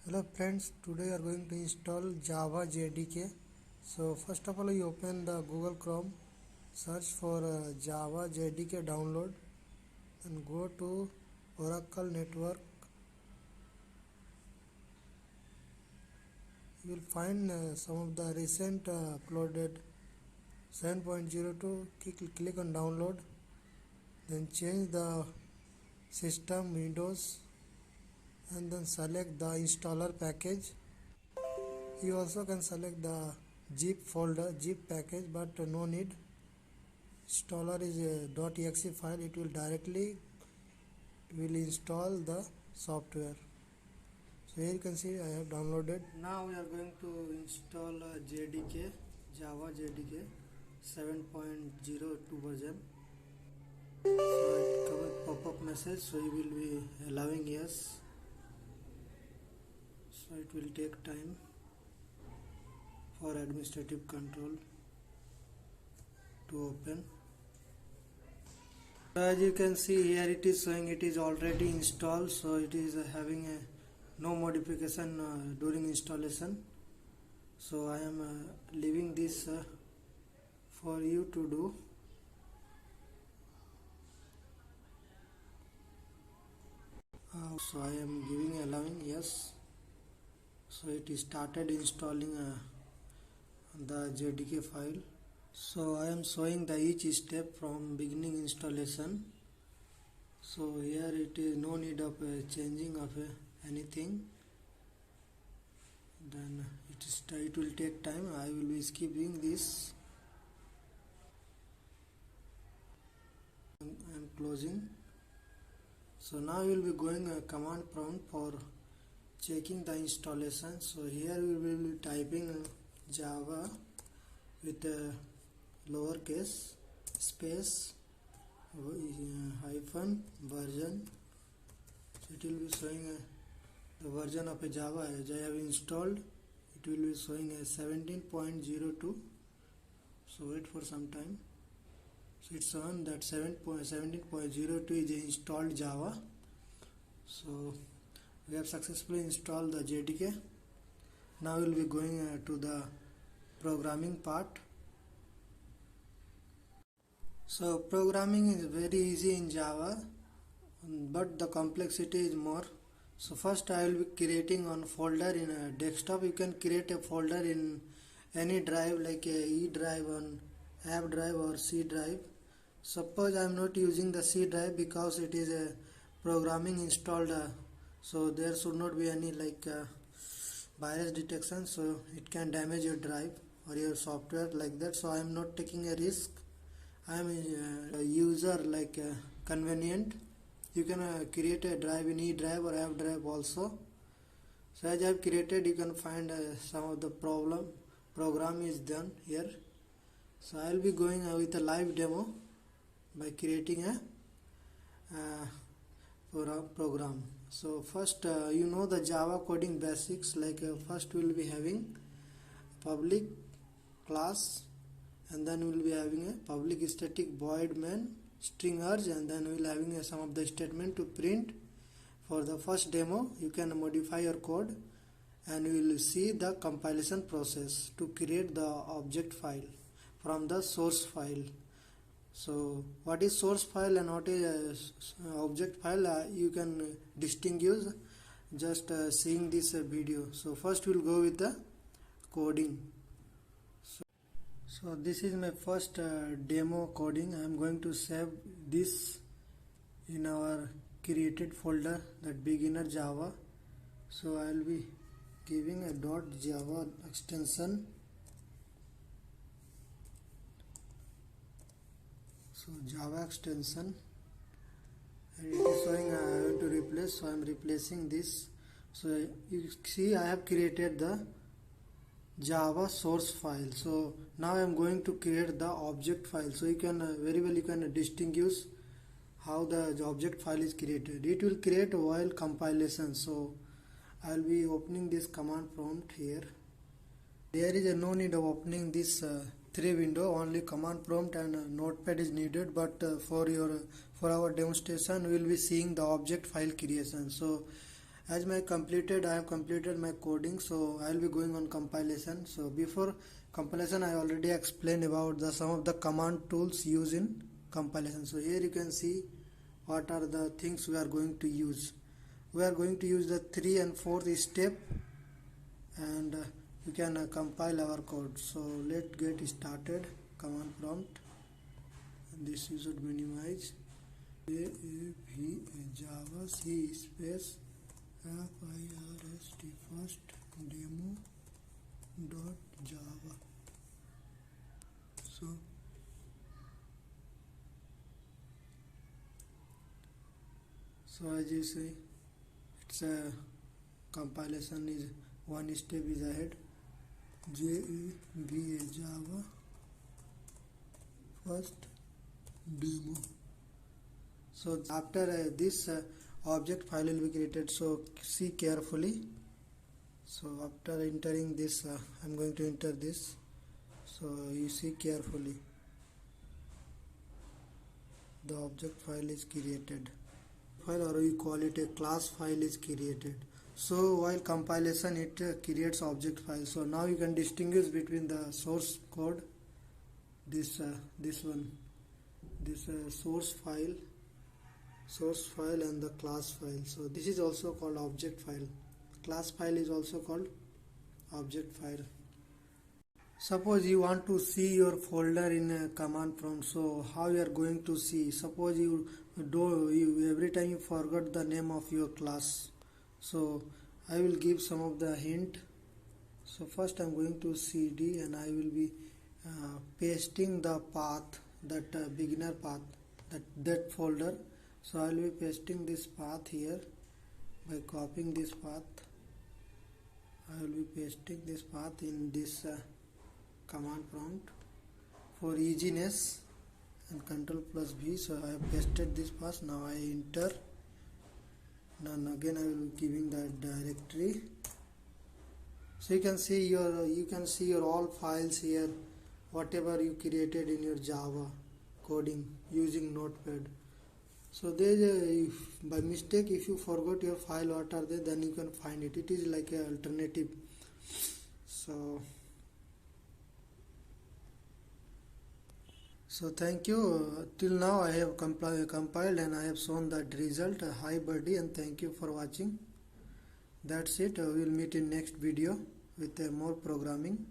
Hello friends, today we are going to install Java JDK. So first of all you open the Google Chrome, search for Java JDK download and go to Oracle Network. You will find some of the recent uploaded 7.02. Click on download, then change the system Windows and then select the installer package. You also can select the zip folder, zip package, but no need. Installer is a .exe file. It will directly install the software. So here you can see I have downloaded. Now we are going to install JDK, Java JDK 7.02 version. So it comes pop-up message, so you will be allowing yes. So it will take time for administrative control to open. As you can see here, it is showing it is already installed, so it is having no modification during installation. So I am leaving this for you to do. So I am giving allowing yes. So it is started installing the JDK file. So I am showing the each step from beginning installation. So here it is no need of changing of anything. Then it will take time. I will be skipping this. I am closing. So now we will be going a command prompt for checking the installation. So here we will be typing Java with a lowercase space hyphen version. So it will be showing the version of a Java as I have installed. It will be showing a 17.02. So wait for some time. So it's on that 17.02 is installed Java. So we have successfully installed the JDK. Now we will be going to the programming part. So programming is very easy in Java, but the complexity is more. So first I will be creating one folder in a desktop. You can create a folder in any drive like a E drive, on app drive or C drive. Suppose I am not using the C drive because it is a programming installed, so there should not be any virus detection, so it can damage your drive or your software like that. So I am not taking a risk. I am a user convenient. You can create a drive in E drive or app drive also. So as I have created, you can find some of the program is done here. So I will be going with a live demo by creating a program. So first you know the Java coding basics, first we will be having public class, and then we will be having a public static void main string urge, and then we will having some of the statement to print. For the first demo you can modify your code and you will see the compilation process to create the object file from the source file. So what is source file and what is object file, you can distinguish just seeing this video. So first we will go with the coding. So this is my first demo coding. I am going to save this in our created folder, that beginner Java. So I will be giving a .java extension. So Java extension, and it is showing I have to replace, so I am replacing this. So you see I have created the Java source file. So now I am going to create the object file. So you can very well you can distinguish how the object file is created. It will create while compilation. So I will be opening this command prompt here. There is no need of opening this three window, only command prompt and notepad is needed, but for our demonstration we will be seeing the object file creation. So as I have completed my coding, so I will be going on compilation. So before compilation I already explained about some of the command tools used in compilation. So here you can see what are the things we are going to use. We are going to use the 3 and 4th step, and you can compile our code. So let's get started. Command prompt, and this you should minimize. Java C space first demo dot java. So as you see, it's a compilation is one step is ahead. Java first demo. So after this object file will be created, so see carefully. So after entering this, I'm going to enter this, so you see carefully, the object file is created, or we call it a class file is created. So while compilation it creates object file. So now you can distinguish between the source code, this source file and the class file. So this is also called object file. Class file is also called object file. Suppose you want to see your folder in a command prompt, so how you are going to see? Suppose you every time you forgot the name of your class, so I will give some of the hint. So first I'm going to cd and I will be pasting the path, that beginner path, that folder. So I will be pasting this path here by copying this path. I will be pasting this path in this command prompt for easiness, and Ctrl+V. So I have pasted this path. Now I enter. Then again I will be giving that directory. So you can see your all files here, whatever you created in your Java coding using Notepad. So there, by mistake if you forgot your file what are they, then you can find it. It is like an alternative. So thank you. Till now I have compiled and I have shown that result. Hi buddy, and thank you for watching. That's it. We will meet in next video with more programming.